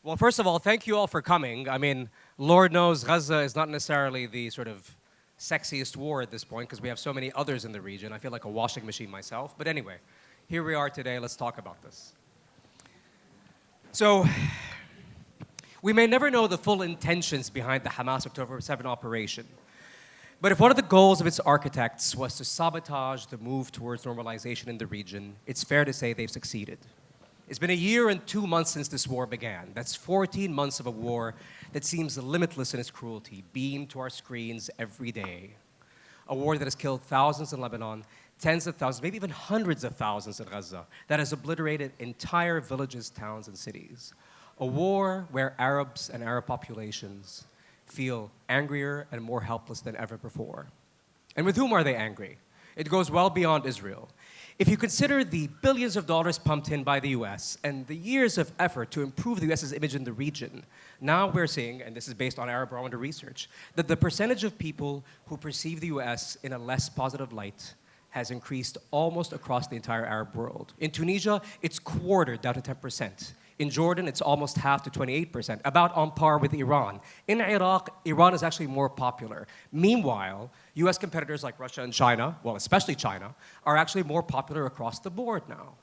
Well, first of all, thank you all for coming. I mean, Lord knows Gaza is not necessarily the sort of sexiest war at this point because we have so many others in the region. I feel like a washing machine myself. But anyway, here we are today. Let's talk about this. So, we may never know the full intentions behind the Hamas October 7 operation. But if one of the goals of its architects was to sabotage the move towards normalization in the region, it's fair to say they've succeeded. It's been a year and 2 months since this war began. That's 14 months of a war that seems limitless in its cruelty, beamed to our screens every day. A war that has killed thousands in Lebanon, tens of thousands, maybe even hundreds of thousands in Gaza, that has obliterated entire villages, towns, and cities. A war where Arabs and Arab populations feel angrier and more helpless than ever before. And with whom are they angry? It goes well beyond Israel. If you consider the billions of dollars pumped in by the US and the years of effort to improve the US's image in the region, now we're seeing, and this is based on Arab Barometer research, that the percentage of people who perceive the US in a less positive light has increased almost across the entire Arab world. In Tunisia, it's quartered down to 10%. In Jordan, it's almost half to 28%, about on par with Iran. In Iraq, Iran is actually more popular. Meanwhile, US competitors like Russia and China, well, especially China, are actually more popular across the board now.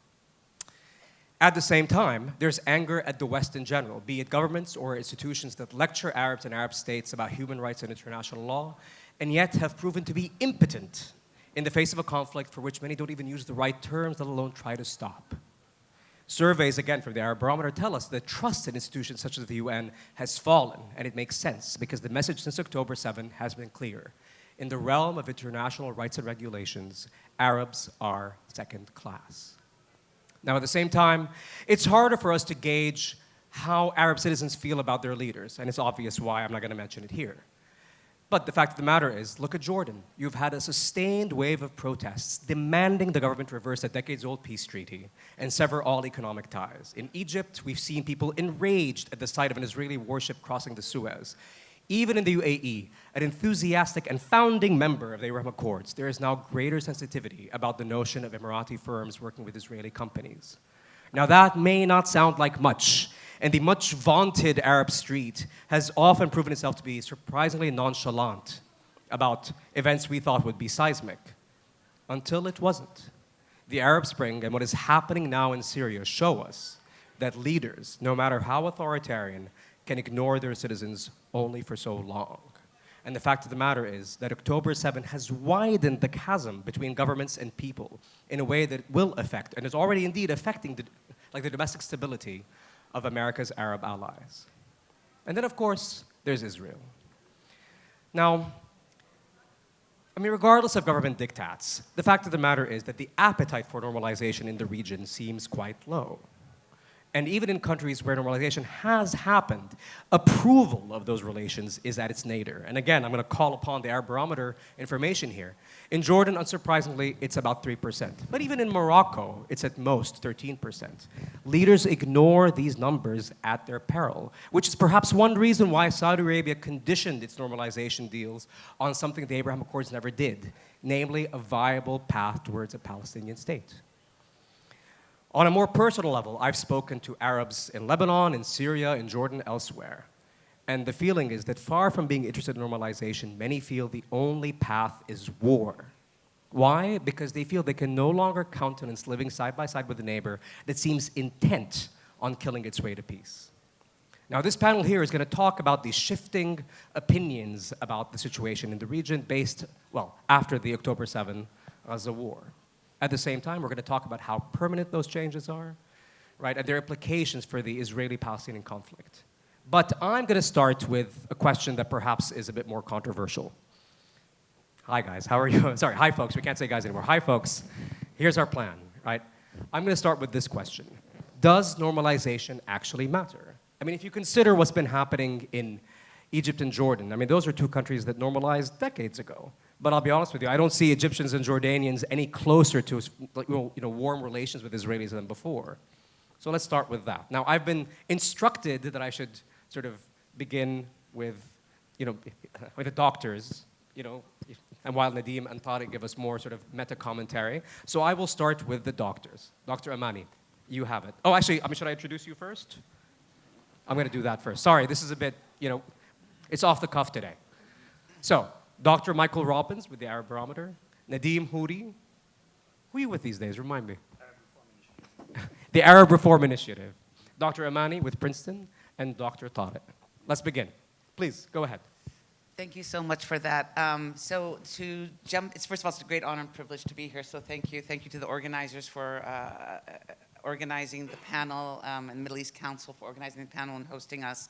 At the same time, there's anger at the West in general, be it governments or institutions that lecture Arabs and Arab states about human rights and international law, and yet have proven to be impotent in the face of a conflict for which many don't even use the right terms, let alone try to stop. Surveys, again, from the Arab Barometer tell us that trust in institutions such as the UN has fallen, and it makes sense because the message since October 7 has been clear. In the realm of international rights and regulations, Arabs are second class. Now, at the same time, it's harder for us to gauge how Arab citizens feel about their leaders, and it's obvious why. I'm not going to mention it here. But the fact of the matter is, look at Jordan. You've had a sustained wave of protests demanding the government reverse a decades-old peace treaty and sever all economic ties. In Egypt, we've seen people enraged at the sight of an Israeli warship crossing the Suez. Even in the UAE, an enthusiastic and founding member of the Abraham Accords, there is now greater sensitivity about the notion of Emirati firms working with Israeli companies. Now that may not sound like much, and the much vaunted Arab street has often proven itself to be surprisingly nonchalant about events we thought would be seismic, until it wasn't. The Arab Spring and what is happening now in Syria show us that leaders, no matter how authoritarian, can ignore their citizens only for so long. And the fact of the matter is that October 7 has widened the chasm between governments and people in a way that will affect, and is already indeed affecting the domestic stability of America's Arab allies. And then, of course, there's Israel. Now, I mean, regardless of government diktats, the fact of the matter is that the appetite for normalization in the region seems quite low. And even in countries where normalization has happened, approval of those relations is at its nadir. And again, I'm going to call upon the Arab Barometer information here. In Jordan, unsurprisingly, it's about 3%. But even in Morocco, it's at most 13%. Leaders ignore these numbers at their peril, which is perhaps one reason why Saudi Arabia conditioned its normalization deals on something the Abraham Accords never did, namely a viable path towards a Palestinian state. On a more personal level, I've spoken to Arabs in Lebanon, in Syria, in Jordan, elsewhere. And the feeling is that far from being interested in normalization, many feel the only path is war. Why? Because they feel they can no longer countenance living side by side with a neighbor that seems intent on killing its way to peace. Now, this panel here is going to talk about the shifting opinions about the situation in the region based, well, after the October 7 Gaza war. At the same time, we're going to talk about how permanent those changes are, right, and their implications for the Israeli-Palestinian conflict. But I'm going to start with a question that perhaps is a bit more controversial. Hi, guys. How are you? Sorry, hi, folks. We can't say guys anymore. Hi, folks. Here's our plan, right? I'm going to start with this question. Does normalization actually matter? I mean, if you consider what's been happening in Egypt and Jordan, I mean, those are two countries that normalized decades ago. But I'll be honest with you, I don't see Egyptians and Jordanians any closer to warm relations with Israelis than before. So let's start with that. Now, I've been instructed that I should sort of begin with the doctors, and while Nadim and Tariq give us more sort of meta-commentary. So I will start with the doctors. Dr. Amani, you have it. Oh, actually, should I introduce you first? I'm going to do that first. Sorry, this is a bit, it's off the cuff today. So, Dr. Michael Robbins with the Arab Barometer, Nadeem Houri. Who are you with these days? Remind me. The Arab Reform Initiative. Dr. Amani with Princeton, and Dr. Tariq. Let's begin. Please, go ahead. Thank you so much for that. So to jump, first of all, it's a great honor and privilege to be here, so thank you. Thank you to the organizers for organizing the panel, and Middle East Council for organizing the panel and hosting us.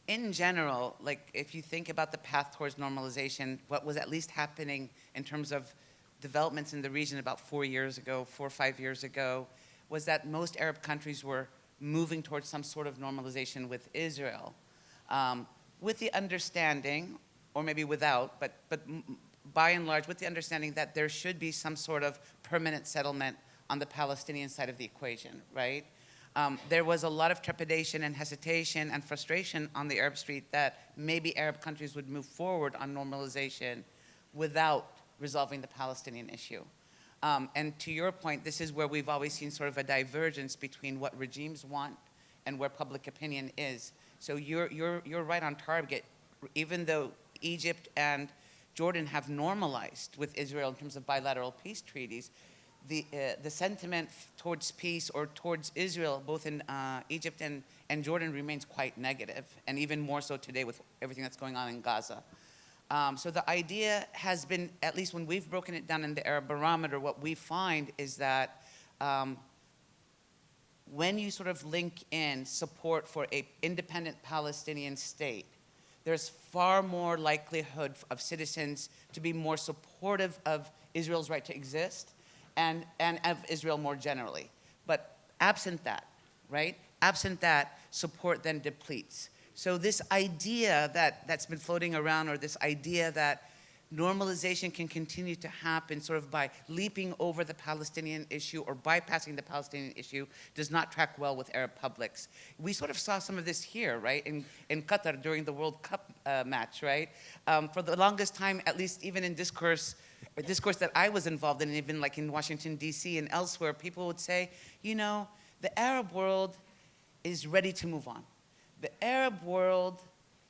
In general, like if you think about the path towards normalization, what was at least happening in terms of developments in the region about 4 or 5 years ago, was that most Arab countries were moving towards some sort of normalization with Israel, with the understanding, or maybe without, but by and large, with the understanding that there should be some sort of permanent settlement on the Palestinian side of the equation, right? There was a lot of trepidation and hesitation and frustration on the Arab street that maybe Arab countries would move forward on normalization without resolving the Palestinian issue. And to your point, this is where we've always seen sort of a divergence between what regimes want and where public opinion is. So you're right on target. Even though Egypt and Jordan have normalized with Israel in terms of bilateral peace treaties, the sentiment towards peace or towards Israel, both in Egypt and Jordan, remains quite negative, and even more so today with everything that's going on in Gaza. So the idea has been, at least when we've broken it down in the Arab Barometer, what we find is that when you sort of link in support for an independent Palestinian state, there's far more likelihood of citizens to be more supportive of Israel's right to exist and of Israel more generally. But absent that, right? Absent that, support then depletes. So this idea that's been floating around, or this idea that normalization can continue to happen sort of by leaping over the Palestinian issue or bypassing the Palestinian issue, does not track well with Arab publics. We sort of saw some of this here, right, in Qatar during the World Cup match, right? For the longest time, at least even in discourse that I was involved in, even like in Washington, D.C. and elsewhere, people would say, the Arab world is ready to move on. The Arab world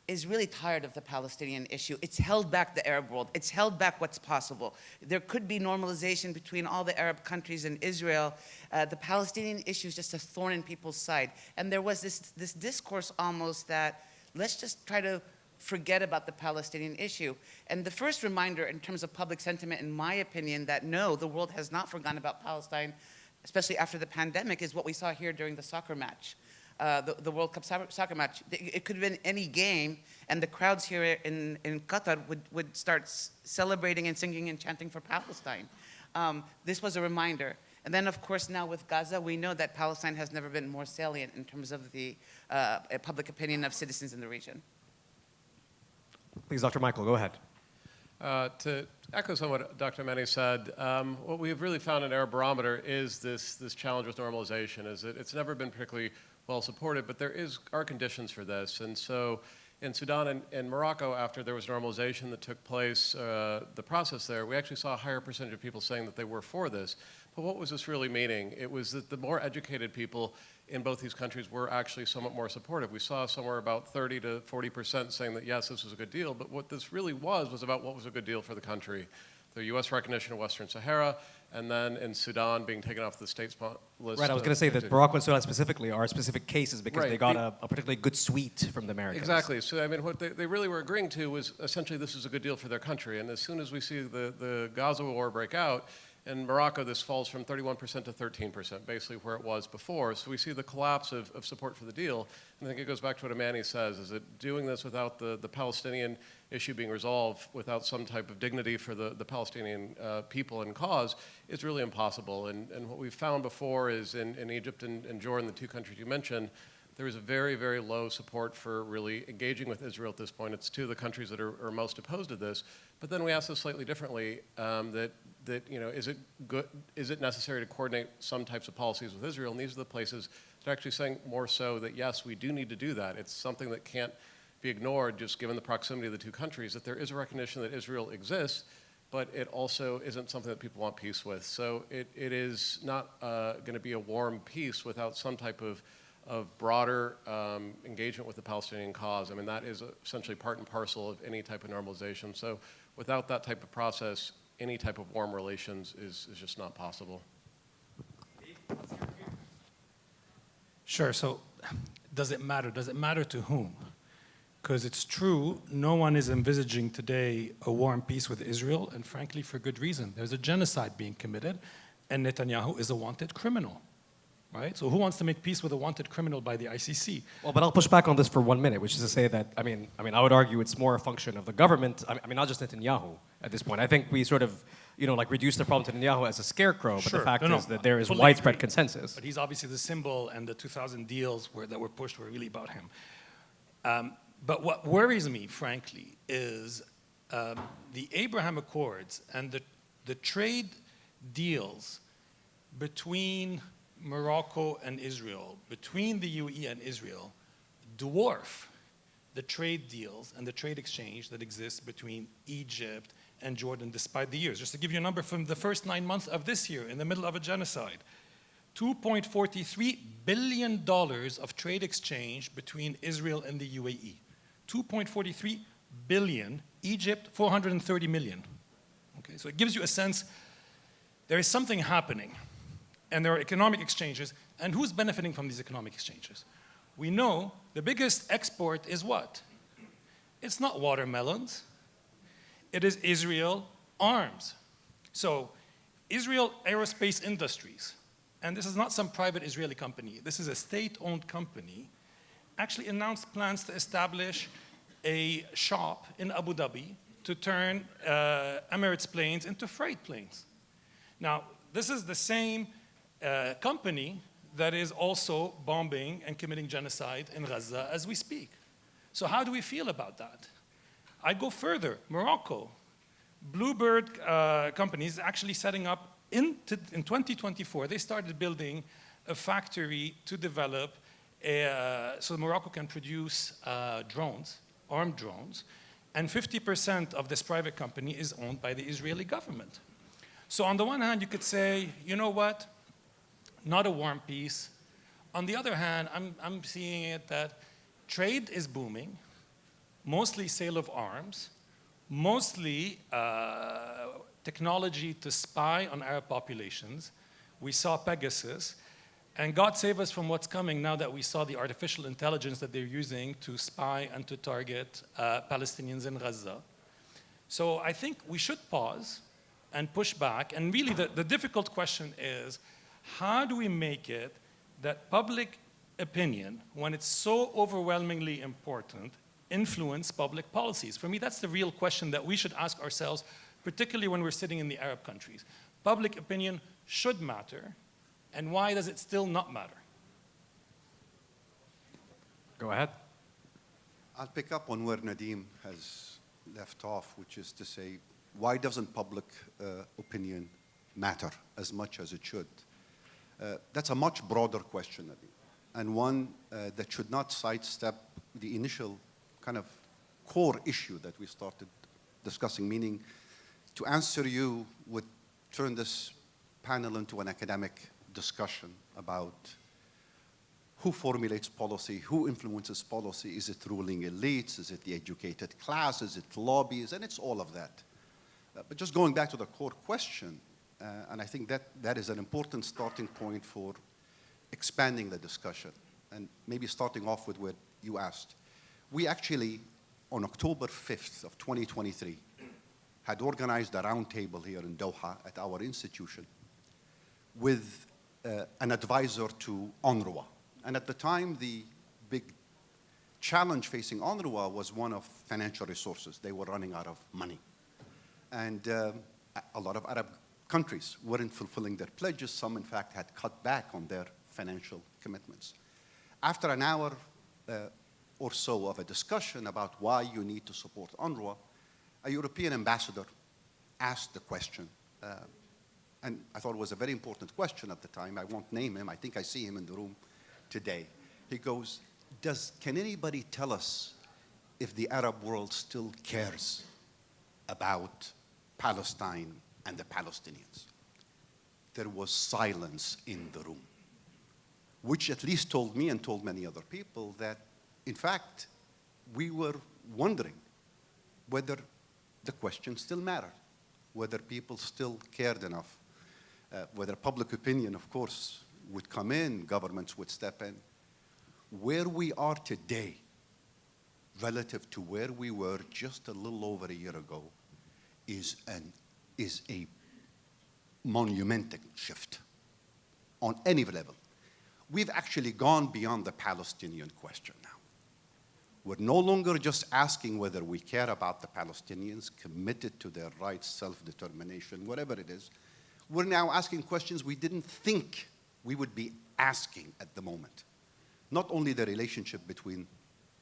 is really tired of the Palestinian issue. It's held back the Arab world. It's held back what's possible. There could be normalization between all the Arab countries and Israel. The Palestinian issue is just a thorn in people's side. And there was this discourse almost that, let's just try to forget about the Palestinian issue. And the first reminder in terms of public sentiment, in my opinion, that no, the world has not forgotten about Palestine, especially after the pandemic, is what we saw here during the soccer match. The World Cup soccer match. It could have been any game, and the crowds here in Qatar would start celebrating and singing and chanting for Palestine. This was a reminder. And then, of course, now with Gaza, we know that Palestine has never been more salient in terms of the public opinion of citizens in the region. Please, Dr. Michael, go ahead. To echo some of what Dr. Mani said, what we have really found in Arab Barometer is this challenge with normalization. Is that it's never been particularly well supported, but there are conditions for this. And so in Sudan and Morocco, after there was normalization that took place, the process there, we actually saw a higher percentage of people saying that they were for this. But what was this really meaning? It was that the more educated people in both these countries were actually somewhat more supportive. We saw somewhere about 30 to 40% saying that yes, this was a good deal, but what this really was about what was a good deal for the country. The U.S. recognition of Western Sahara, and then in Sudan being taken off the state list. Right, I was going to say that Morocco and Sudan specifically are specific cases because they got a particularly good suite from the Americans. Exactly. So, I mean, what they really were agreeing to was essentially this is a good deal for their country. And as soon as we see the Gaza war break out, in Morocco, this falls from 31% to 13%, basically where it was before. So we see the collapse of support for the deal. And I think it goes back to what Amani says, is that doing this without the Palestinian issue being resolved, without some type of dignity for the Palestinian people and cause, is really impossible. And what we've found before is in Egypt and Jordan, the two countries you mentioned, there is a very, very low support for really engaging with Israel at this point. It's two of the countries that are most opposed to this. But then we ask this slightly differently, is it necessary to coordinate some types of policies with Israel? And these are the places that are actually saying more so that yes, we do need to do that. It's something that can't be ignored just given the proximity of the two countries, that there is a recognition that Israel exists, but it also isn't something that people want peace with. So it is not going to be a warm peace without some type of of broader engagement with the Palestinian cause. I mean, that is essentially part and parcel of any type of normalization. So without that type of process, any type of warm relations is just not possible. Sure, so does it matter? Does it matter to whom? Because it's true, no one is envisaging today a war and peace with Israel, and frankly, for good reason. There's a genocide being committed, and Netanyahu is a wanted criminal, right? So who wants to make peace with a wanted criminal by the ICC? Well, but I'll push back on this for 1 minute, which is to say that, I mean, I would argue it's more a function of the government, I mean, not just Netanyahu at this point. I think we sort of, like reduce the problem to Netanyahu as a scarecrow, but the fact is that there is widespread consensus. But he's obviously the symbol, and the 2000 deals that were pushed were really about him. But what worries me, frankly, is the Abraham Accords and the trade deals between Morocco and Israel, between the UAE and Israel, dwarf the trade deals and the trade exchange that exists between Egypt and Jordan despite the years. Just to give you a number from the first 9 months of this year, in the middle of a genocide, $2.43 billion of trade exchange between Israel and the UAE. 2.43 billion, Egypt 430 million. Okay, so it gives you a sense there is something happening, and there are economic exchanges, and who's benefiting from these economic exchanges? We know the biggest export is what? It's not watermelons, it is Israel arms. So Israel Aerospace Industries, and this is not some private Israeli company, this is a state-owned company, actually announced plans to establish a shop in Abu Dhabi to turn Emirates planes into freight planes. Now, this is the same company that is also bombing and committing genocide in Gaza as we speak. So how do we feel about that? I go further. Morocco, Bluebird company is actually setting up in 2024, they started building a factory to develop so Morocco can produce drones, armed drones, and 50% of this private company is owned by the Israeli government. So on the one hand, you could say, you know what, not a warm peace. On the other hand, I'm seeing it that trade is booming, mostly sale of arms, mostly technology to spy on Arab populations. We saw Pegasus. And God save us from what's coming now that we saw the artificial intelligence that they're using to spy and to target Palestinians in Gaza. So I think we should pause and push back. And really the difficult question is, how do we make it that public opinion, when it's so overwhelmingly important, influence public policies? For me, that's the real question that we should ask ourselves, particularly when we're sitting in the Arab countries. Public opinion should matter. And why does it still not matter? Go ahead. I'll pick up on where Nadeem has left off, which is to say, why doesn't public opinion matter as much as it should? That's a much broader question, Nadeem, and one that should not sidestep the initial kind of core issue that we started discussing, meaning to answer you would turn this panel into an academic discussion about who formulates policy, who influences policy. Is it ruling elites? Is it the educated class? Is it lobbies? And it's all of that. But just going back to the core question, and I think that is an important starting point for expanding the discussion, and maybe starting off with what you asked. We actually, on October 5th of 2023, had organized a roundtable here in Doha at our institution with an advisor to UNRWA. And at the time, the big challenge facing UNRWA was one of financial resources. They were running out of money. And a lot of Arab countries weren't fulfilling their pledges. Some, in fact, had cut back on their financial commitments. After an hour or so of a discussion about why you need to support UNRWA, a European ambassador asked the question, and I thought it was a very important question at the time. I won't name him. I think I see him in the room today. He goes, can anybody tell us if the Arab world still cares about Palestine and the Palestinians? There was silence in the room. which at least told me and told many other people that, in fact, we were wondering whether the question still mattered, whether people still cared enough, whether public opinion, of course, would come in, governments would step in. Where we are today, relative to where we were just a little over a year ago, is a monumental shift on any level. We've actually gone beyond the Palestinian question now. We're no longer just asking whether we care about the Palestinians, committed to their rights, self-determination, whatever it is. We're now asking questions we didn't think we would be asking at the moment. Not only the relationship between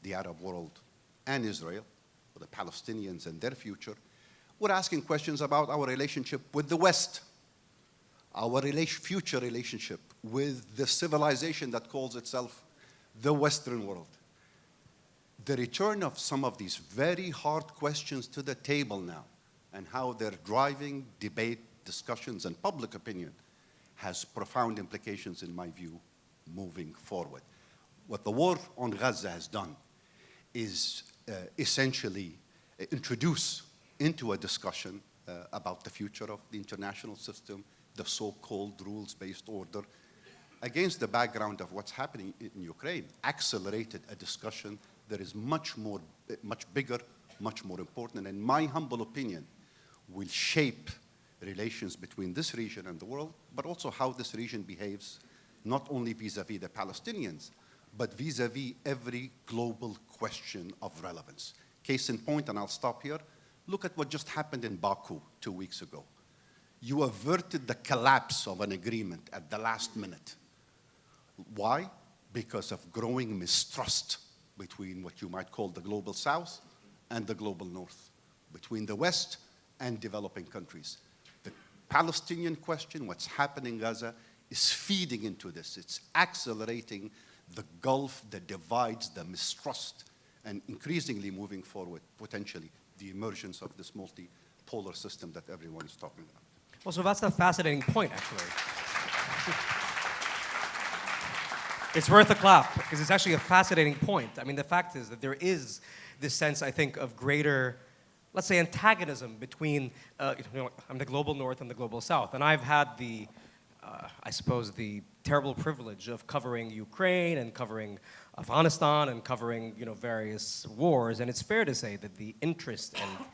the Arab world and Israel, or the Palestinians and their future, we're asking questions about our relationship with the West, our future relationship with the civilization that calls itself the Western world. The return of some of these very hard questions to the table now, and how they're driving debate, discussions, and public opinion has profound implications, in my view, moving forward. What the war on Gaza has done is essentially introduce into a discussion about the future of the international system, the so-called rules-based order, against the background of what's happening in Ukraine, accelerated a discussion that is much bigger, much more important, and in my humble opinion, will shape relations between this region and the world, but also how this region behaves, not only vis-a-vis the Palestinians, but vis-a-vis every global question of relevance. Case in point, and I'll stop here, look at what just happened in Baku 2 weeks ago. You averted the collapse of an agreement at the last minute. Why? Because of growing mistrust between what you might call the global South and the global North, between the West and developing countries. The Palestinian question, what's happening in Gaza, is feeding into this. It's accelerating the gulf, the divides, the mistrust, and increasingly moving forward, potentially, the emergence of this multipolar system that everyone is talking about. Well, so that's a fascinating point, actually. It's worth a clap, because it's actually a fascinating point. I mean, the fact is that there is this sense, I think, of greater, let's say, antagonism between the global North and the global South. And I've had the, I suppose, the terrible privilege of covering Ukraine and covering Afghanistan and covering, various wars. And it's fair to say that the interest and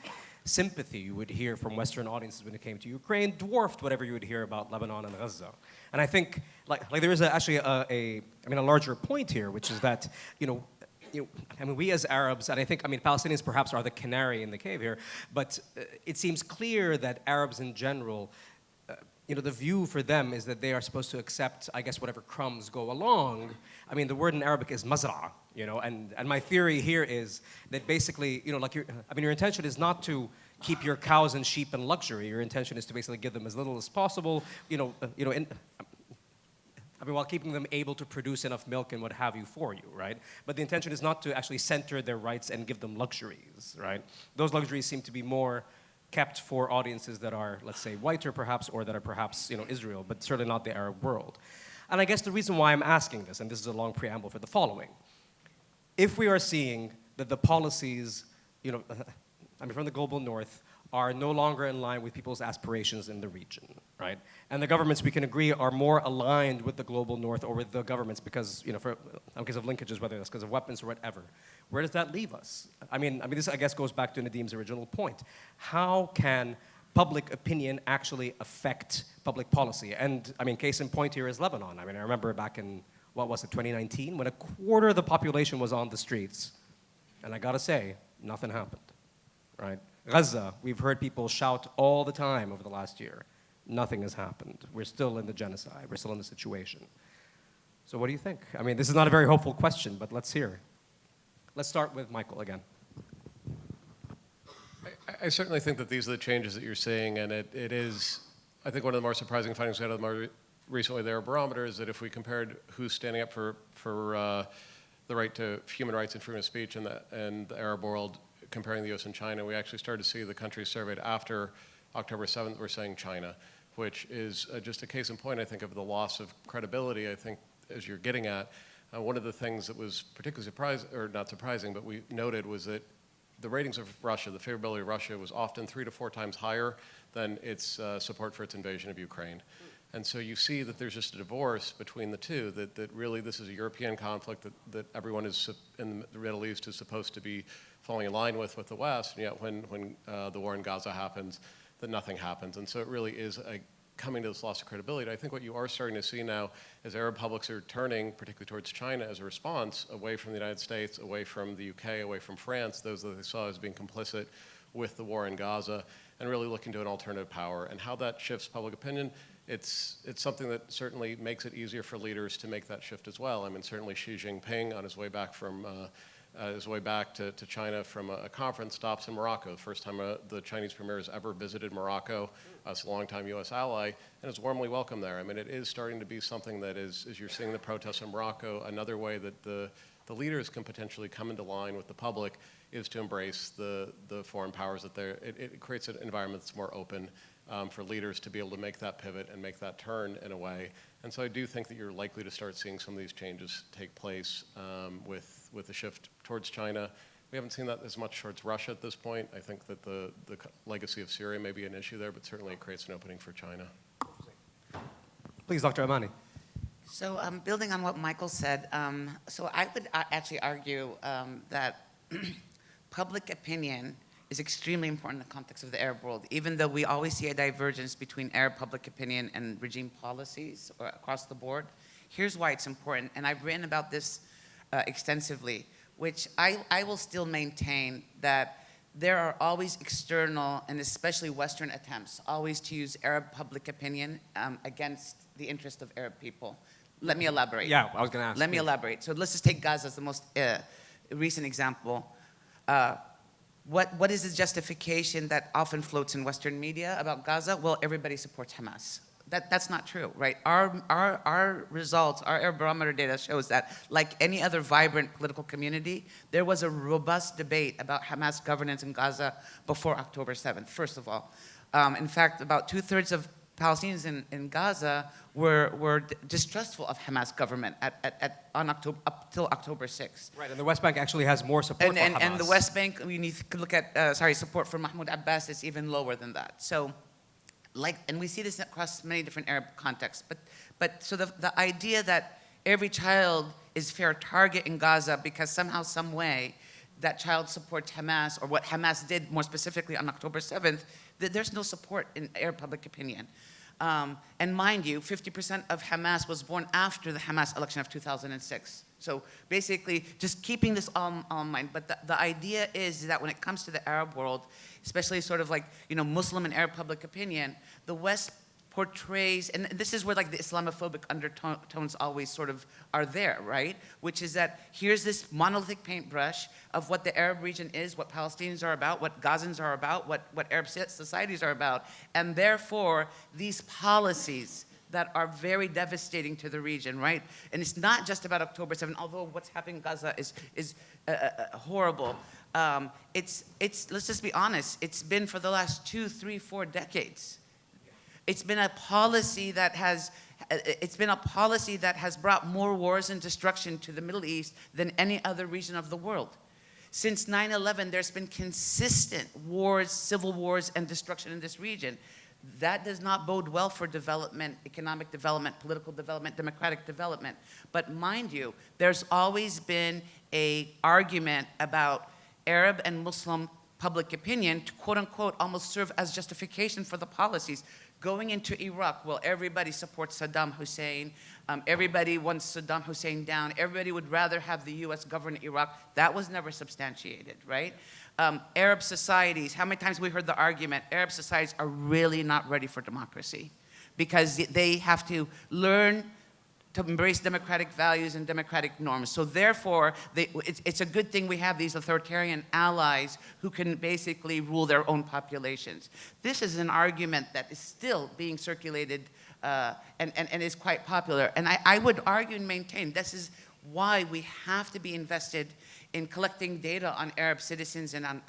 sympathy you would hear from Western audiences when it came to Ukraine dwarfed whatever you would hear about Lebanon and Gaza. And I think, there is actually a larger point here, which is that, we as Arabs, and I think, Palestinians perhaps are the canary in the cave here, but it seems clear that Arabs in general, the view for them is that they are supposed to accept, I guess, whatever crumbs go along. The word in Arabic is mazra, and my theory here is that basically, your intention is not to keep your cows and sheep in luxury. Your intention is to basically give them as little as possible, while keeping them able to produce enough milk and what have you for you, right? But the intention is not to actually center their rights and give them luxuries, right? Those luxuries seem to be more kept for audiences that are, let's say, whiter perhaps, or that are perhaps, Israel, but certainly not the Arab world. And I guess the reason why I'm asking this, and this is a long preamble for the following, if we are seeing that the policies, from the global North are no longer in line with people's aspirations in the region, right? And the governments, we can agree, are more aligned with the global North or with the governments because, because of linkages, whether that's because of weapons or whatever. Where does that leave us? This, I guess, goes back to Nadim's original point. How can public opinion actually affect public policy? And, case in point here is Lebanon. I remember back in, 2019, when a quarter of the population was on the streets, and I gotta say, nothing happened, right? Gaza, we've heard people shout all the time over the last year. Nothing has happened. We're still in the genocide. We're still in the situation. So what do you think? This is not a very hopeful question, but let's hear. Let's start with Michael again. I certainly think that these are the changes that you're seeing, and it is, I think, one of the more surprising findings we had more recently, the Arab Barometer, is that if we compared who's standing up for the right to human rights and freedom of speech in the Arab world, comparing the US and China, we actually started to see the countries surveyed after October 7th were saying China, which is just a case in point, I think, of the loss of credibility. I think as you're getting at, one of the things that was particularly surprising, or not surprising, but we noted was that the ratings of Russia, the favorability of Russia, was often 3 to 4 times higher than its support for its invasion of Ukraine. And so you see that there's just a divorce between the two, that really this is a European conflict that everyone is in the Middle East is supposed to be falling in line with the West, and yet when the war in Gaza happens, that nothing happens. And so it really is coming to this loss of credibility. I think what you are starting to see now is Arab publics are turning, particularly towards China as a response, away from the United States, away from the UK, away from France, those that they saw as being complicit with the war in Gaza, and really looking to an alternative power. And how that shifts public opinion, it's something that certainly makes it easier for leaders to make that shift as well. I mean, certainly Xi Jinping on his way back to China from a conference stops in Morocco. The first time the Chinese premier has ever visited Morocco. It's a longtime U.S. ally, and is warmly welcomed there. I mean, it is starting to be something that is, as you're seeing the protests in Morocco, another way that the leaders can potentially come into line with the public is to embrace the foreign powers that they're. It creates an environment that's more open for leaders to be able to make that pivot and make that turn in a way. And so I do think that you're likely to start seeing some of these changes take place with the shift towards China. We haven't seen that as much towards Russia at this point. I think that the legacy of Syria may be an issue there, but certainly it creates an opening for China. Please, Dr. Amani. So building on what Michael said, so I would actually argue that public opinion is extremely important in the context of the Arab world, even though we always see a divergence between Arab public opinion and regime policies or across the board. Here's why it's important, and I've written about this extensively, which I will still maintain that there are always external and especially Western attempts always to use Arab public opinion against the interest of Arab people. Let me elaborate. Yeah, I was going to ask. Let me elaborate. So let's just take Gaza as the most recent example. What is the justification that often floats in Western media about Gaza? Well, everybody supports Hamas. That's not true, right? Our results, our Arab Barometer data shows that, like any other vibrant political community, there was a robust debate about Hamas governance in Gaza before October 7th, first of all. In fact, about 2/3 of Palestinians in Gaza were distrustful of Hamas government up till October 6th. Right, and the West Bank actually has more support for Hamas. And the West Bank, we need to look at, support for Mahmoud Abbas is even lower than that. So, and we see this across many different Arab contexts. So the idea that every child is fair target in Gaza because somehow, some way, that child supports Hamas, or what Hamas did more specifically on October 7th, there's no support in Arab public opinion. And mind you, 50% of Hamas was born after the Hamas election of 2006. So basically, just keeping this all in mind. But the idea is that when it comes to the Arab world, especially sort of like, Muslim and Arab public opinion, the West portrays, and this is where like the Islamophobic undertones always sort of are there, right? Which is that here's this monolithic paintbrush of what the Arab region is, what Palestinians are about, what Gazans are about, what Arab societies are about, and therefore these policies that are very devastating to the region, right? And it's not just about October 7th, although what's happening in Gaza is horrible. Let's just be honest, it's been for the last 2, 3, 4 decades. It's been a policy that has brought more wars and destruction to the Middle East than any other region of the world. Since 9/11, there's been consistent wars, civil wars, and destruction in this region. That does not bode well for development, economic development, political development, democratic development. But mind you, there's always been an argument about Arab and Muslim public opinion to, quote unquote, almost serve as justification for the policies. Going into Iraq, well, everybody supports Saddam Hussein. Everybody wants Saddam Hussein down. Everybody would rather have the U.S. govern Iraq. That was never substantiated, right? Arab societies, how many times have we heard the argument, Arab societies are really not ready for democracy because they have to learn to embrace democratic values and democratic norms. So therefore, it's a good thing we have these authoritarian allies who can basically rule their own populations. This is an argument that is still being circulated and is quite popular. And I would argue and maintain this is why we have to be invested in collecting data on Arab citizens and on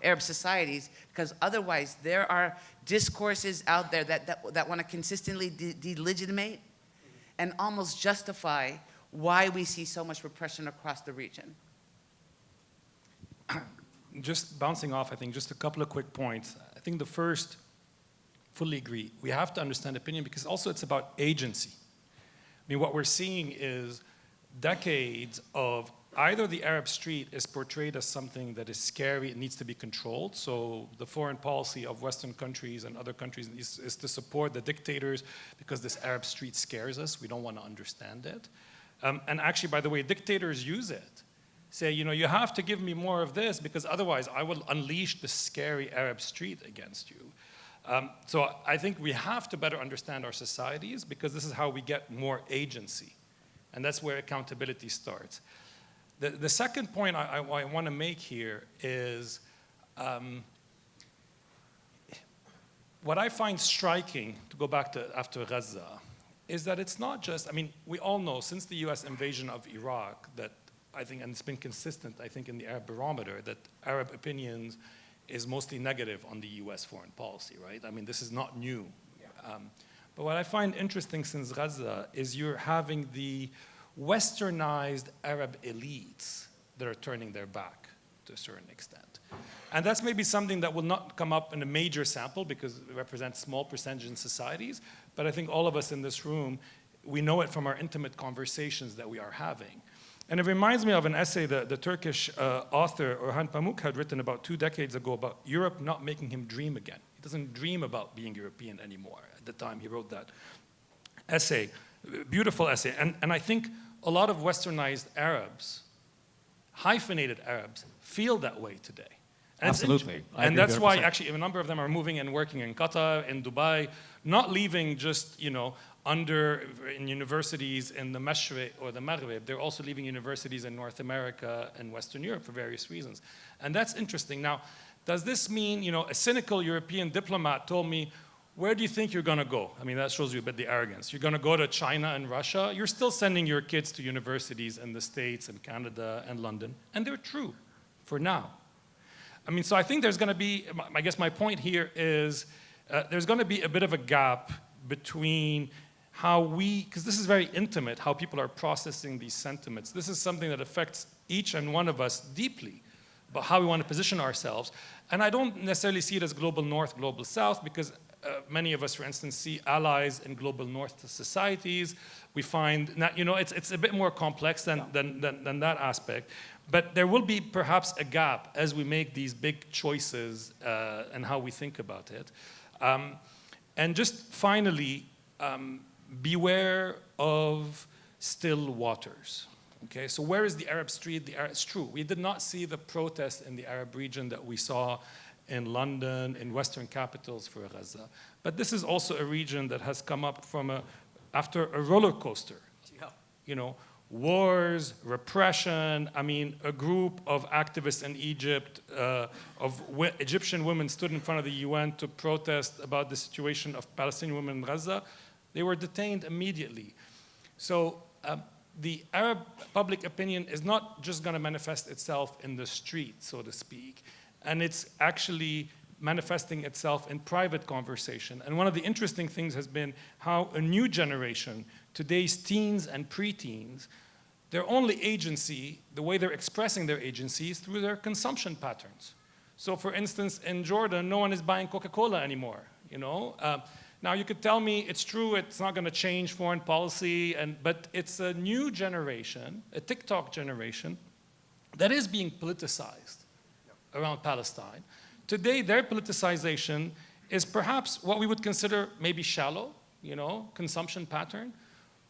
Arab societies, because otherwise there are discourses out there that want to consistently delegitimate and almost justify why we see so much repression across the region. Just bouncing off, I think, just a couple of quick points. I think the first, fully agree. We have to understand opinion because also it's about agency. I mean, what we're seeing is decades of either the Arab street is portrayed as something that is scary, it needs to be controlled. So the foreign policy of Western countries and other countries is to support the dictators because this Arab street scares us. We don't want to understand it. And actually, by the way, dictators use it. Say, you know, you have to give me more of this because otherwise I will unleash the scary Arab street against you. So I think we have to better understand our societies because this is how we get more agency. And that's where accountability starts. The second point I want to make here is what I find striking, to go back to after Gaza, is that it's not just, I mean, we all know since the US invasion of Iraq that I think, and it's been consistent, I think, in the Arab Barometer, that Arab opinions is mostly negative on the US foreign policy, right? I mean, this is not new. Yeah. But what I find interesting since Gaza is you're having the westernized Arab elites that are turning their back to a certain extent. And that's maybe something that will not come up in a major sample because it represents small percentage in societies, but I think all of us in this room, we know it from our intimate conversations that we are having. And it reminds me of an essay that the Turkish author Orhan Pamuk had written about 2 decades ago about Europe not making him dream again. He doesn't dream about being European anymore. At the time he wrote that essay, beautiful essay. And I think a lot of westernized Arabs, hyphenated Arabs, feel that way today. And absolutely. And that's why actually a number of them are moving and working in Qatar, in Dubai, not leaving just, you know, in universities in the Mashriq or the Maghreb. They're also leaving universities in North America and Western Europe for various reasons. And that's interesting. Now, does this mean, you know, a cynical European diplomat told me, where do you think you're going to go? I mean, that shows you a bit the arrogance. You're going to go to China and Russia? You're still sending your kids to universities in the States and Canada and London. And they're true for now. I mean, so I think there's going to be, I guess my point here is there's going to be a bit of a gap between how we, because this is very intimate, how people are processing these sentiments. This is something that affects each and one of us deeply, about how we want to position ourselves. And I don't necessarily see it as global north, global south, because many of us, for instance, see allies in global north societies. We find, you know, it's a bit more complex than that aspect. But there will be perhaps a gap as we make these big choices and how we think about it. And just finally, beware of still waters. Okay, so where is the Arab street? It's true, we did not see the protest in the Arab region that we saw in London, in Western capitals for Gaza. But this is also a region that has come up from after a roller coaster. Yeah. You know, wars, repression. I mean, a group of activists in Egypt, Egyptian women stood in front of the UN to protest about the situation of Palestinian women in Gaza. They were detained immediately. So the Arab public opinion is not just going to manifest itself in the street, so to speak, and it's actually manifesting itself in private conversation. And one of the interesting things has been how a new generation, today's teens and preteens, their only agency, the way they're expressing their agency is through their consumption patterns. So for instance, in Jordan, no one is buying Coca-Cola anymore, you know? Now you could tell me it's true, it's not gonna change foreign policy, but it's a new generation, a TikTok generation, that is being politicized around Palestine. Today, their politicization is perhaps what we would consider maybe shallow, you know, consumption pattern,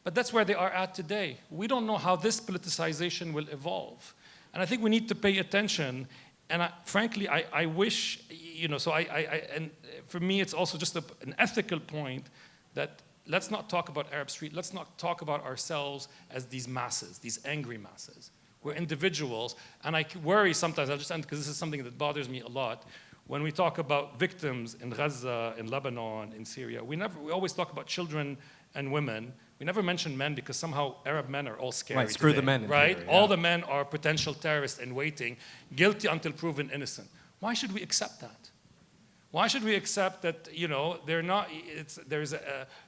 but that's where they are at today. We don't know how this politicization will evolve. And I think we need to pay attention. And frankly, I wish, you know, so and for me, it's also just an ethical point that let's not talk about Arab Street, let's not talk about ourselves as these masses, these angry masses. We're individuals, and I worry sometimes, I'll just end because this is something that bothers me a lot, when we talk about victims in Gaza, in Lebanon, in Syria, we always talk about children and women. We never mention men because somehow Arab men are all scary. Right, screw today, the men. Right? Theory, yeah. All the men are potential terrorists in waiting, guilty until proven innocent. Why should we accept that? Why should we accept that, they're not,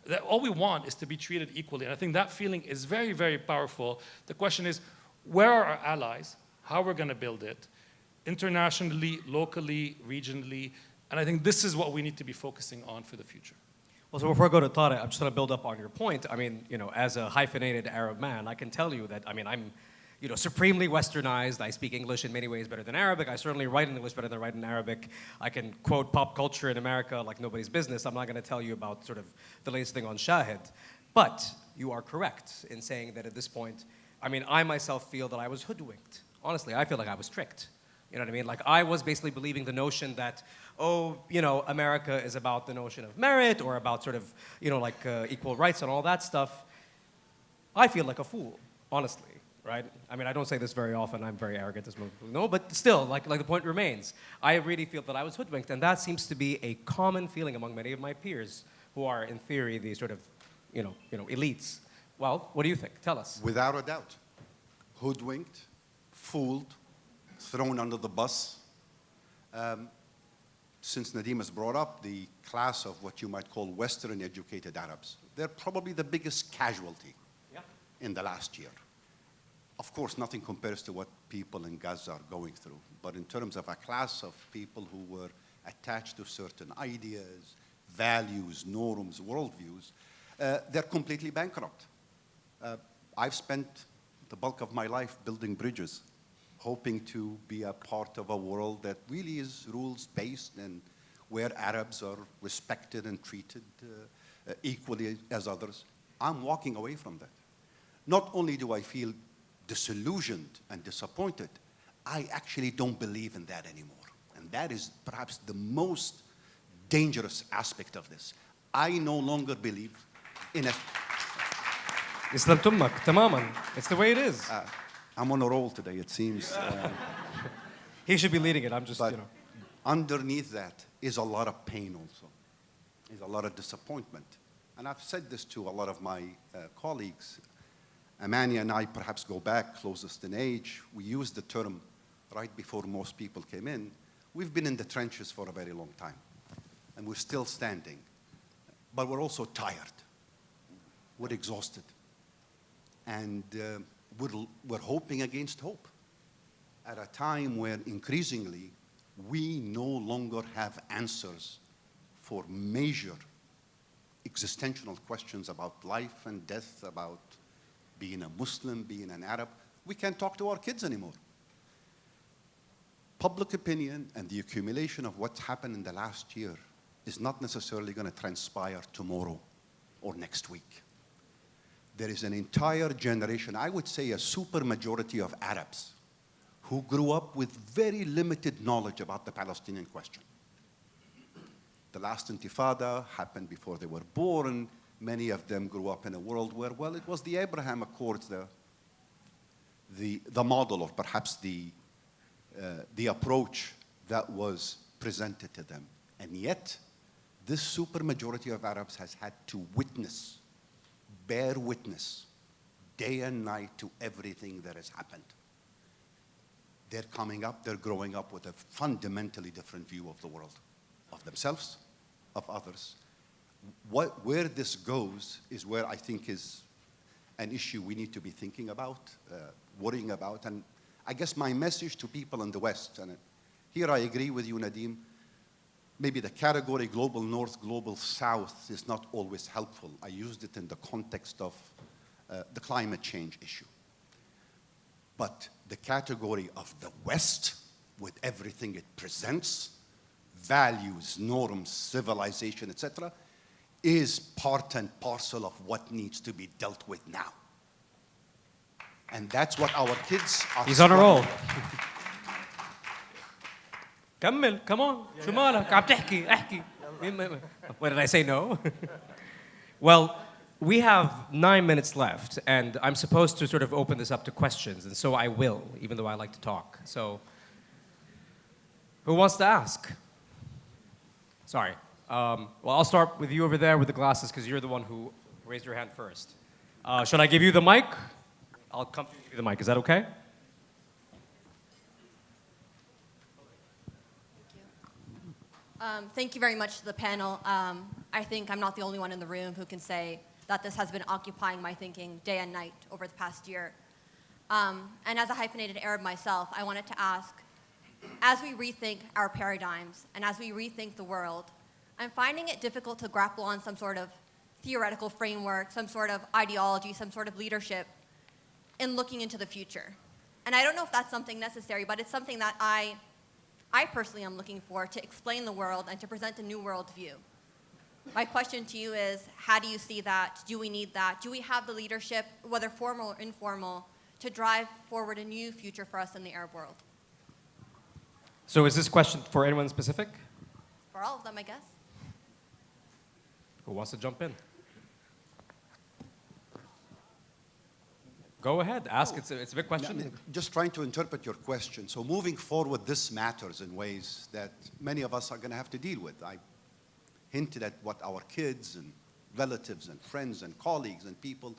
that all we want is to be treated equally? And I think that feeling is very, very powerful. The question is, where are our allies? How we're going to build it? Internationally, locally, regionally. And I think this is what we need to be focusing on for the future. Well, so before I go to Tariq, I'm just going to build up on your point. I mean, as a hyphenated Arab man, I can tell you that, I'm supremely westernized. I speak English in many ways better than Arabic. I certainly write in English better than I write in Arabic. I can quote pop culture in America like nobody's business. I'm not going to tell you about sort of the latest thing on Shahid. But you are correct in saying that at this point, I myself feel that I was hoodwinked. Honestly, I feel like I was tricked. You know what I mean? Like, I was basically believing the notion that, America is about the notion of merit or about sort of, equal rights and all that stuff. I feel like a fool, honestly. Right? I don't say this very often. I'm very arrogant as most people know, but still, like the point remains. I really feel that I was hoodwinked, and that seems to be a common feeling among many of my peers who are, in theory, these sort of, elites. Well, what do you think? Tell us. Without a doubt. Hoodwinked, fooled, thrown under the bus. Since Nadeem has brought up the class of what you might call Western educated Arabs, they're probably the biggest casualty in the last year. Of course, nothing compares to what people in Gaza are going through. But in terms of a class of people who were attached to certain ideas, values, norms, worldviews, they're completely bankrupt. I've spent the bulk of my life building bridges, hoping to be a part of a world that really is rules-based and where Arabs are respected and treated equally as others. I'm walking away from that. Not only do I feel disillusioned and disappointed, I actually don't believe in that anymore. And that is perhaps the most dangerous aspect of this. I no longer believe in a... Islam tummak, tamaman. It's the way it is. I'm on a roll today, it seems. He should be leading it. I'm just, But underneath that is a lot of pain also. Is a lot of disappointment. And I've said this to a lot of my colleagues. Amani and I perhaps go back closest in age. We used the term right before most people came in. We've been in the trenches for a very long time. And we're still standing. But we're also tired. We're exhausted. And we're hoping against hope. At a time where increasingly we no longer have answers for major existential questions about life and death, about being a Muslim, being an Arab. We can't talk to our kids anymore. Public opinion and the accumulation of what's happened in the last year is not necessarily going to transpire tomorrow or next week. There is an entire generation, I would say a super majority of Arabs, who grew up with very limited knowledge about the Palestinian question. The last Intifada happened before they were born. Many of them grew up in a world where, well, it was the Abraham Accords, the model, or perhaps the approach that was presented to them. And yet, this supermajority of Arabs has had to witness, bear witness, day and night to everything that has happened. They're coming up, they're growing up with a fundamentally different view of the world, of themselves, of others. Where this goes is where I think is an issue we need to be thinking about, worrying about. And I guess my message to people in the West, and here I agree with you, Nadeem, maybe the category global north, global south is not always helpful. I used it in the context of the climate change issue. But the category of the West, with everything it presents, values, norms, civilization, etc., is part and parcel of what needs to be dealt with now. And that's what our kids are. He's on a roll. كمل, come on. شو مالك؟ عم تحكي, احكي. What did I say? No? Well, we have 9 minutes left, and I'm supposed to sort of open this up to questions, and so I will, even though I like to talk. So, who wants to ask? Sorry. Well, I'll start with you over there with the glasses, because you're the one who raised your hand first. Should I give you the mic? I'll come to you the mic. Is that okay? Thank you very much to the panel. I think I'm not the only one in the room who can say that this has been occupying my thinking day and night over the past year. And as a hyphenated Arab myself, I wanted to ask, as we rethink our paradigms and as we rethink the world, I'm finding it difficult to grapple on some sort of theoretical framework, some sort of ideology, some sort of leadership in looking into the future. And I don't know if that's something necessary, but it's something that I personally am looking for to explain the world and to present a new worldview. My question to you is, how do you see that? Do we need that? Do we have the leadership, whether formal or informal, to drive forward a new future for us in the Arab world? So is this question for anyone specific? For all of them, I guess. Who wants to jump in? Go ahead, ask. It's a big question. Just trying to interpret your question. So moving forward, this matters in ways that many of us are going to have to deal with. I hinted at what our kids and relatives and friends and colleagues and people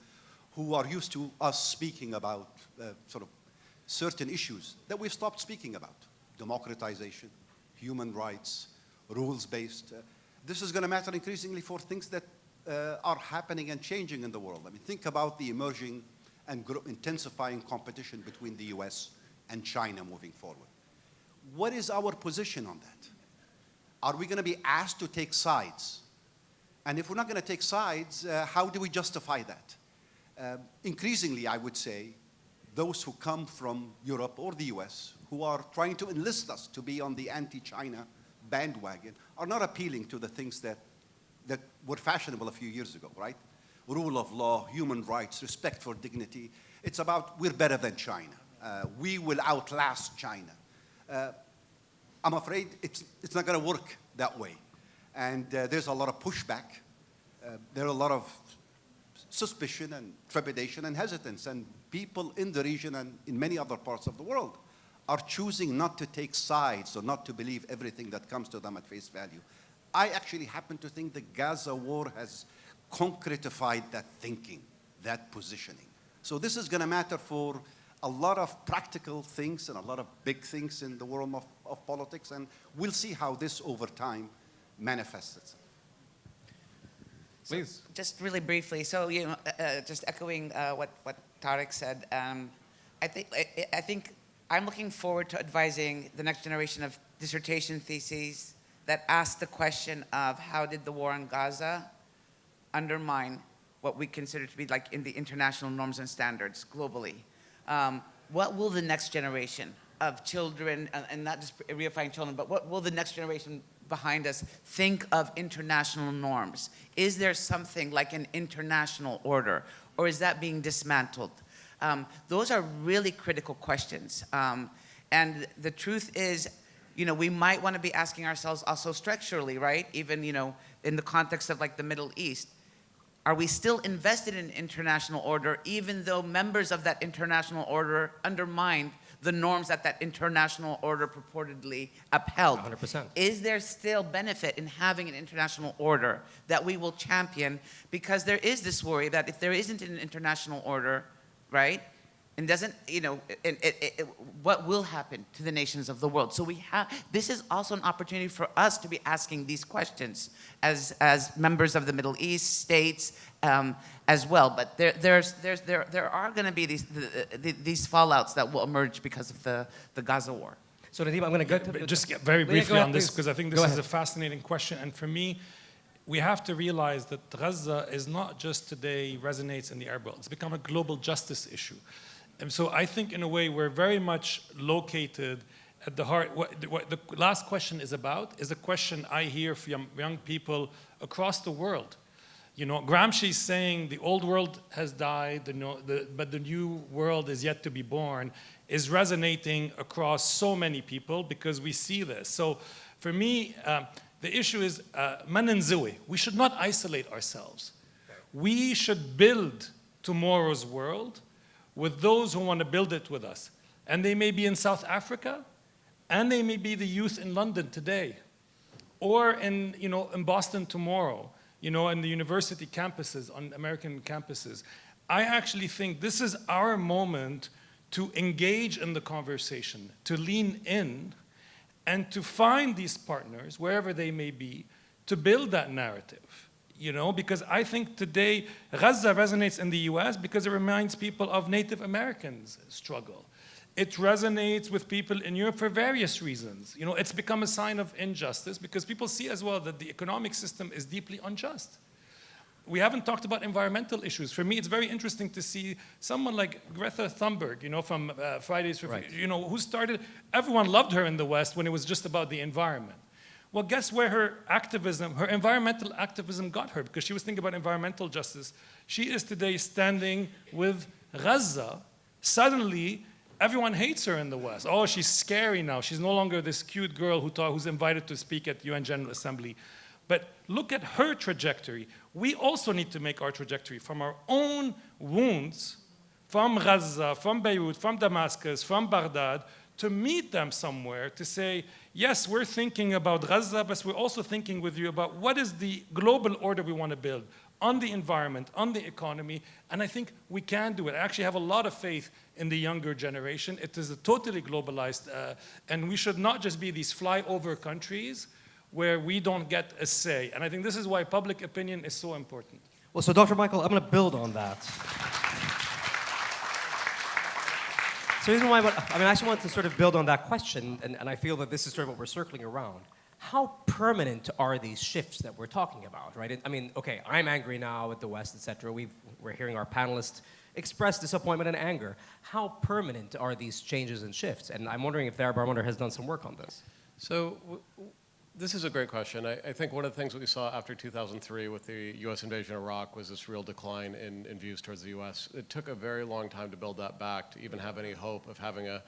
who are used to us speaking about sort of certain issues that we've stopped speaking about. Democratization, human rights, rules-based. This is going to matter increasingly for things that are happening and changing in the world. I mean, think about the emerging and intensifying competition between the US and China moving forward. What is our position on that? Are we going to be asked to take sides? And if we're not going to take sides, how do we justify that? Increasingly, I would say, those who come from Europe or the US who are trying to enlist us to be on the anti-China bandwagon are not appealing to the things that were fashionable a few years ago, right? Rule of law, human rights, respect for dignity. It's about we're better than China. We will outlast China. I'm afraid it's not going to work that way. And there's a lot of pushback. There are a lot of suspicion and trepidation and hesitance. And people in the region and in many other parts of the world are choosing not to take sides or not to believe everything that comes to them at face value. I actually happen to think the Gaza war has concretified that thinking, that positioning. So this is going to matter for a lot of practical things and a lot of big things in the world of politics, and we'll see how this over time manifests itself. Please. Just really briefly, so just echoing what Tariq said, I think I'm looking forward to advising the next generation of dissertation theses that ask the question of how did the war in Gaza undermine what we consider to be like in the international norms and standards globally. What will the next generation of children, and not just reifying children, but what will the next generation behind us think of international norms? Is there something like an international order, or is that being dismantled? Those are really critical questions. And the truth is, we might want to be asking ourselves also structurally, right? Even, in the context of like the Middle East, are we still invested in international order even though members of that international order undermined the norms that that international order purportedly upheld? 100%. Is there still benefit in having an international order that we will champion? Because there is this worry that if there isn't an international order, right, and doesn't, what will happen to the nations of the world? So this is also an opportunity for us to be asking these questions as members of the Middle East states as well. But there are going to be these fallouts that will emerge because of the Gaza war. So Nadeem, I'm going to go to just get very briefly on this, because I think this Go is ahead. a fascinating question. And for me, we have to realize that Gaza is not just today resonates in the Arab world. It's become a global justice issue. And so I think in a way we're very much located at the heart. What the last question is about is a question I hear from young people across the world. Gramsci's saying the old world has died, but the new world is yet to be born, is resonating across so many people because we see this. So for me, the issue is man and Zoe. We should not isolate ourselves. We should build tomorrow's world with those who want to build it with us. And they may be in South Africa, and they may be the youth in London today, or in Boston tomorrow, in the university campuses, on American campuses. I actually think this is our moment to engage in the conversation, to lean in, and to find these partners, wherever they may be, to build that narrative. Because I think today Gaza resonates in the US because it reminds people of Native Americans' struggle. It resonates with people in Europe for various reasons. It's become a sign of injustice because people see as well that the economic system is deeply unjust. We haven't talked about environmental issues. For me, it's very interesting to see someone like Greta Thunberg, from Fridays for Right. who started, everyone loved her in the West when it was just about the environment. Well, guess where her environmental activism got her, because she was thinking about environmental justice. She is today standing with Gaza. Suddenly, everyone hates her in the West. Oh, she's scary now. She's no longer this cute girl who's invited to speak at UN General Assembly. But look at her trajectory. We also need to make our trajectory from our own wounds, from Gaza, from Beirut, from Damascus, from Baghdad, to meet them somewhere, to say, yes, we're thinking about Gaza, but we're also thinking with you about what is the global order we want to build on the environment, on the economy, and I think we can do it. I actually have a lot of faith in the younger generation. It is a totally globalized, and we should not just be these flyover countries where we don't get a say. And I think this is why public opinion is so important. Well, so Dr. Michael, I'm going to build on that. So the reason why I actually want to sort of build on that question, and I feel that this is sort of what we're circling around. How permanent are these shifts that we're talking about, right? Okay, I'm angry now at the West, et cetera. We're hearing our panelists express disappointment and anger. How permanent are these changes and shifts? And I'm wondering if the Arab Barometer has done some work on this. So this is a great question. I think one of the things that we saw after 2003 with the US invasion of Iraq was this real decline in views towards the US. It took a very long time to build that back, to even have any hope of having a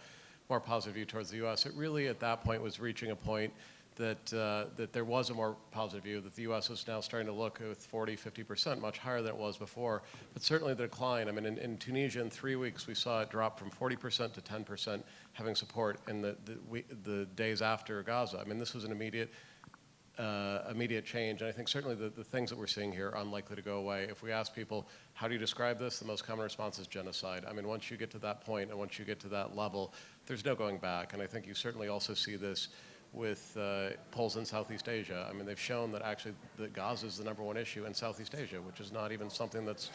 more positive view towards the US. It really, at that point, was reaching a point that there was a more positive view, that the US was now starting to look with 40, 50%, much higher than it was before. But certainly the decline, in Tunisia in 3 weeks, we saw it drop from 40% to 10% having support in the days after Gaza. This was an immediate change, and I think certainly the things that we're seeing here are unlikely to go away. If we ask people, how do you describe this? The most common response is genocide. Once you get to that point and once you get to that level, there's no going back. And I think you certainly also see this with polls in Southeast Asia. They've shown that actually that Gaza is the #1 issue in Southeast Asia, which is not even something that's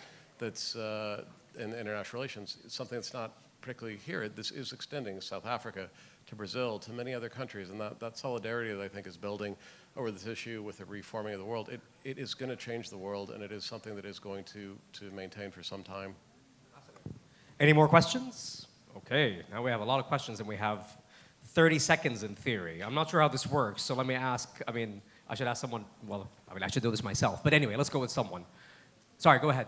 in international relations. It's something that's not particularly here. This is extending to South Africa, to Brazil, to many other countries, and that solidarity that I think is building over this issue with the reforming of the world, it is going to change the world, and it is something that is going to maintain for some time. Any more questions? Okay, now we have a lot of questions, and we have 30 seconds in theory. I'm not sure how this works, so let me ask, I should ask someone, I should do this myself, but anyway, let's go with someone. Sorry, go ahead.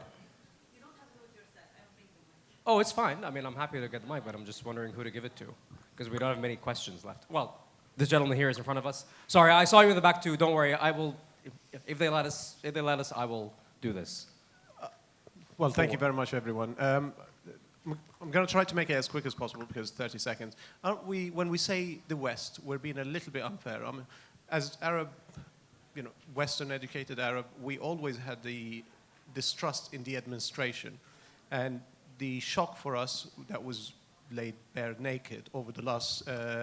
You don't have to go with your set. I don't think the mic. Oh, it's fine. I'm happy to get the mic, but I'm just wondering who to give it to, because we don't have many questions left. Well, this gentleman here is in front of us. Sorry, I saw you in the back too. Don't worry. I will, if they let us, I will do this. Well, thank you very much, everyone. I'm going to try to make it as quick as possible because 30 seconds. Aren't we, when we say the West, we're being a little bit unfair. As Arab, Western-educated Arab, we always had the distrust in the administration. And the shock for us that was laid bare naked over the last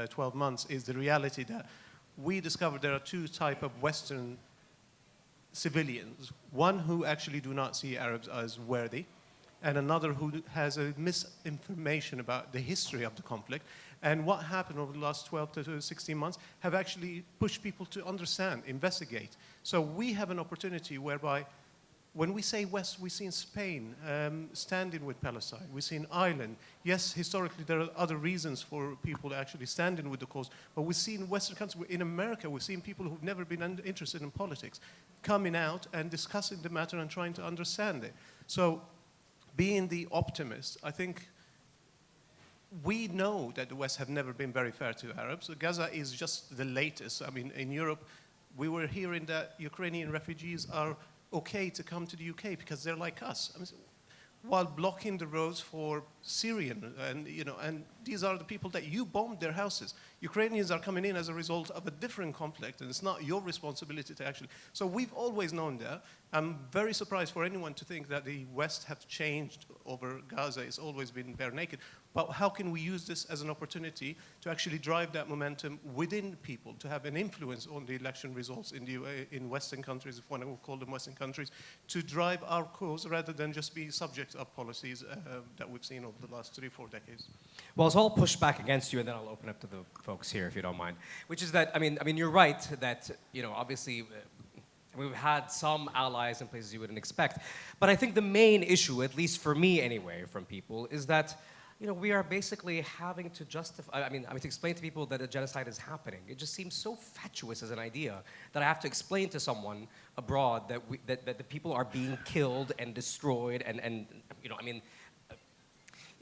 12 months is the reality that we discovered there are two types of Western civilians. One who actually do not see Arabs as worthy, and another who has a misinformation about the history of the conflict. And what happened over the last 12 to 16 months have actually pushed people to understand, investigate. So we have an opportunity whereby when we say West, we see in Spain standing with Palestine. We see in Ireland. Yes, historically there are other reasons for people actually standing with the cause, but we see in Western countries, in America, we've seen people who've never been interested in politics coming out and discussing the matter and trying to understand it. So being the optimist, I think we know that the West have never been very fair to Arabs. Gaza is just the latest. In Europe, we were hearing that Ukrainian refugees are okay to come to the UK because they're like us. While blocking the roads for Syrian, and these are the people that you bombed their houses. Ukrainians are coming in as a result of a different conflict, and it's not your responsibility to actually. So we've always known that. I'm very surprised for anyone to think that the West have changed over Gaza. It's always been bare naked. But how can we use this as an opportunity to actually drive that momentum within people, to have an influence on the election results in Western countries, if one will call them Western countries, to drive our cause rather than just be subject of policies that we've seen over the last 3-4 decades? Well, so I'll push back against you, and then I'll open up to the folks here, if you don't mind. Which is that, I mean, you're right that, obviously, we've had some allies in places you wouldn't expect. But I think the main issue, at least for me anyway, from people, is that we are basically having to justify, to explain to people that a genocide is happening. It just seems so fatuous as an idea that I have to explain to someone abroad that the people are being killed and destroyed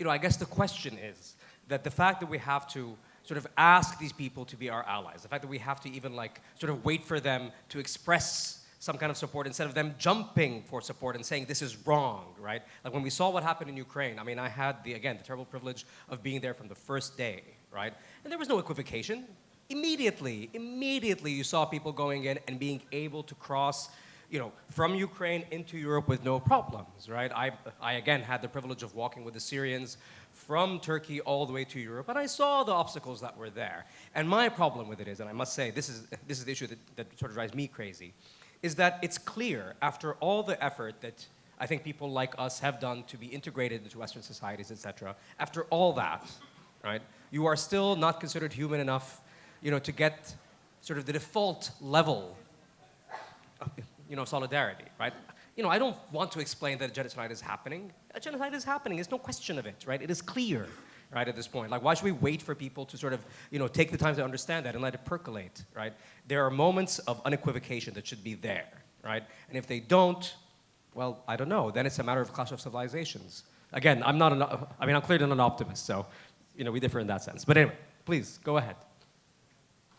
I guess the question is that the fact that we have to sort of ask these people to be our allies, the fact that we have to even sort of wait for them to express some kind of support instead of them jumping for support and saying this is wrong, right? Like when we saw what happened in Ukraine, I had the terrible privilege of being there from the first day, right? And there was no equivocation. Immediately you saw people going in and being able to cross, from Ukraine into Europe with no problems, right? I again had the privilege of walking with the Syrians from Turkey all the way to Europe, and I saw the obstacles that were there. And my problem with it is, and I must say, this is the issue that sort of drives me crazy, is that it's clear after all the effort that I think people like us have done to be integrated into Western societies, etc. After all that, right, you are still not considered human enough, to get sort of the default level of, solidarity, right? I don't want to explain that a genocide is happening. A genocide is happening. There's no question of it, right? It is clear, right, at this point. Like, why should we wait for people to sort of, take the time to understand that and let it percolate, right? There are moments of unequivocation that should be there, right? And if they don't, well, I don't know. Then it's a matter of clash of civilizations. Again, I'm clearly not an optimist, so, we differ in that sense. But anyway, please, go ahead.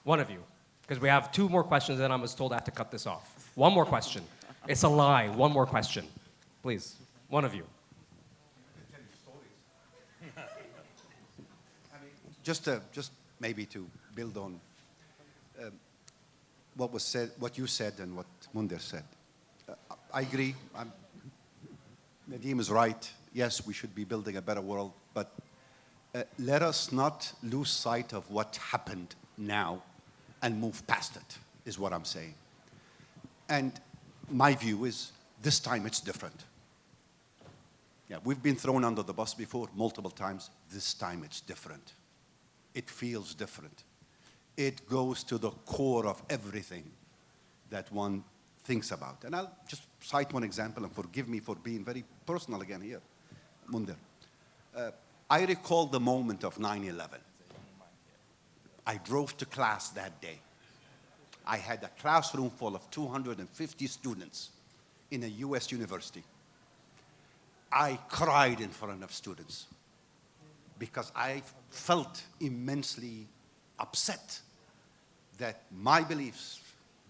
One of you, because we have 2 more questions, and I was told I have to cut this off. One more question. It's a lie. One more question. Please, one of you. Just maybe to build on what was said, what you said, and what Munder said. I agree. Nadeem is right. Yes, we should be building a better world, but let us not lose sight of what happened now and move past it, is what I'm saying. And my view is this time it's different. Yeah, we've been thrown under the bus before multiple times. This time it's different. It feels different. It goes to the core of everything that one thinks about. And I'll just cite one example, and forgive me for being very personal again here, Munder. I recall the moment of 9/11. I drove to class that day. I had a classroom full of 250 students in a US university. I cried in front of students because I felt immensely upset that my beliefs,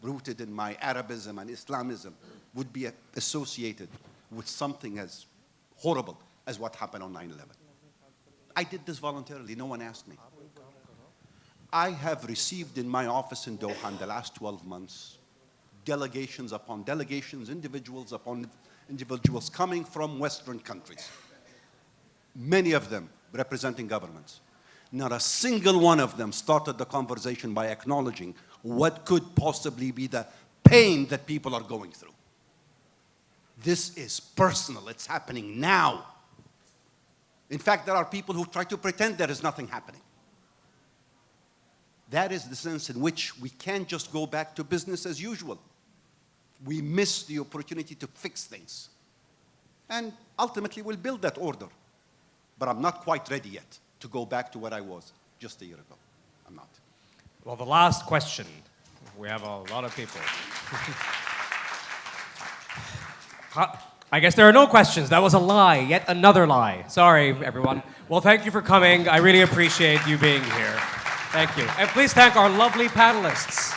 rooted in my Arabism and Islamism, would be associated with something as horrible as what happened on 9/11. I did this voluntarily. No one asked me. I have received in my office in Doha in the last 12 months delegations upon delegations, individuals upon individuals coming from Western countries, many of them representing governments. Not a single one of them started the conversation by acknowledging what could possibly be the pain that people are going through. This is personal. It's happening now. In fact, there are people who try to pretend there is nothing happening. That is the sense in which we can't just go back to business as usual. We miss the opportunity to fix things. And ultimately, we'll build that order. But I'm not quite ready yet to go back to what I was just a year ago. I'm not. Well, the last question. We have a lot of people. I guess there are no questions. That was a lie, yet another lie. Sorry, everyone. Well, thank you for coming. I really appreciate you being here. Thank you. And please thank our lovely panelists.